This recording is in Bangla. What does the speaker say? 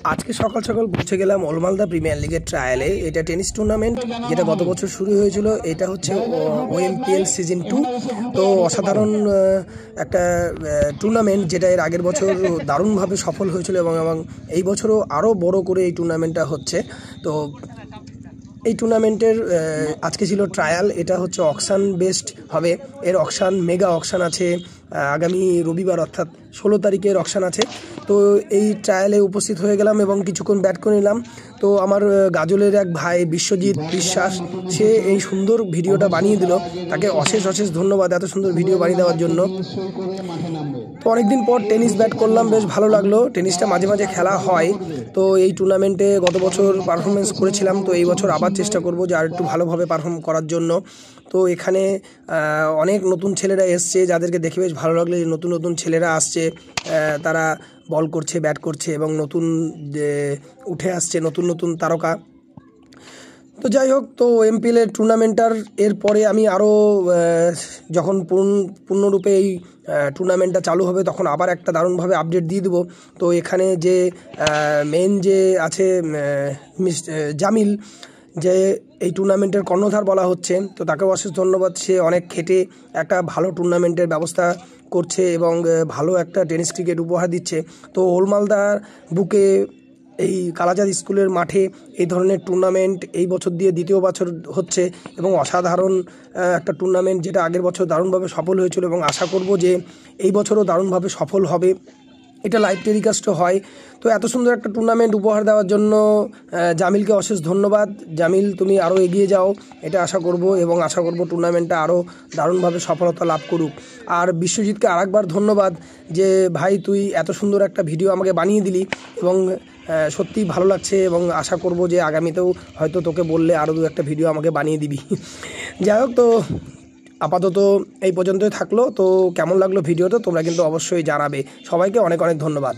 আজকে সকাল সকাল পৌঁছে গেলাম ওলমালদা প্রিমিয়ার লিগের ট্রায়ালে। এটা টেনিস টুর্নামেন্ট যেটা গত বছর শুরু হয়েছিল। এটা হচ্ছে ওএমপিএল সিজন 2। তো অসাধারণ একটা টুর্নামেন্ট, যেটা এর আগের বছর দারুণভাবে সফল হয়েছিল এবং এই বছরও আরও বড় করে এই টুর্নামেন্টটা হচ্ছে। তো এই টুর্নামেন্টের আজকে ছিল ট্রায়াল। এটা হচ্ছে অকশান বেসড হবে। এর অকশান মেগা অকশান আছে আগামী রবিবার, অর্থাৎ 16 তারিখের অকশান আছে। তো এই ট্রায়ালে উপস্থিত হয়ে গেলাম এবং কিছুক্ষণ ব্যাট করে নিলাম। তো আমার গাজলের এক ভাই বিশ্বজিৎ বিশ্বাস, সে এই সুন্দর ভিডিওটা বানিয়ে দিল। তাকে অশেষ অশেষ ধন্যবাদ এত সুন্দর ভিডিও বানিয়ে দেওয়ার জন্য। তো অনেকদিন পর টেনিস ব্যাট করলাম, বেশ ভালো লাগলো। টেনিসটা মাঝে মাঝে খেলা হয়। তো এই টুর্নামেন্টে গত বছর পারফরমেন্স করেছিলাম, তো এই বছর আবার চেষ্টা করব যে আর একটু ভালোভাবে পারফর্ম করার জন্য। তো এখানে অনেক নতুন ছেলেরা এসছে, যাদেরকে দেখে বেশ ভালো লাগলো যে নতুন নতুন ছেলেরা আসছে, তারা বল করছে, ব্যাট করছে এবং নতুন উঠে আসছে নতুন নতুন তারকা। তো যাই হোক, তো এমপিএলের টুর্নামেন্টটার এরপরে আমি আরও যখন পূর্ণরূপে এই টুর্নামেন্টটা চালু হবে, তখন আবার একটা দারুণভাবে আপডেট দিয়ে দেবো। তো এখানে যে মেন যে আছে জামিল, যে এই টুর্নামেন্টের কর্ণধার বলা হচ্ছে, তো তাকেও অশেষ ধন্যবাদ। সে অনেক খেটে একটা ভালো টুর্নামেন্টের ব্যবস্থা করছে এবং ভালো একটা টেনিস ক্রিকেট উপহার দিচ্ছে। তো ওলমালদার বুকে এই কালাচাঁদ স্কুলের মাঠে এই ধরনের টুর্নামেন্ট এই বছর দিয়ে দ্বিতীয় বছর হচ্ছে এবং অসাধারণ একটা টুর্নামেন্ট, যেটা আগের বছর দারুণভাবে সফল হয়েছিল এবং আশা করব যে এই বছরও দারুণভাবে সফল হবে। এটা লাইভ টেলিকাস্টও হয়। তো এত সুন্দর একটা টুর্নামেন্ট উপহার দেওয়ার জন্য জামিলকে অশেষ ধন্যবাদ। জামিল, তুমি আরও এগিয়ে যাও, এটা আশা করব এবং আশা করব টুর্নামেন্টটা আরও দারুণভাবে সফলতা লাভ করুক। আর বিশ্বজিৎকে আরেকবার ধন্যবাদ যে ভাই, তুই এত সুন্দর একটা ভিডিও আমাকে বানিয়ে দিলি এবং সত্যিই ভালো লাগছে এবং আশা করব যে আগামীতেও হয়তো তোকে বললে আরও দু একটা ভিডিও আমাকে বানিয়ে দিবি। যাই হোক, তো আপাতত এই পর্যন্তই থাকলো। তো কেমন লাগলো ভিডিওটা তোমরা কিন্তু অবশ্যই জানাবে। সবাইকে অনেক অনেক ধন্যবাদ।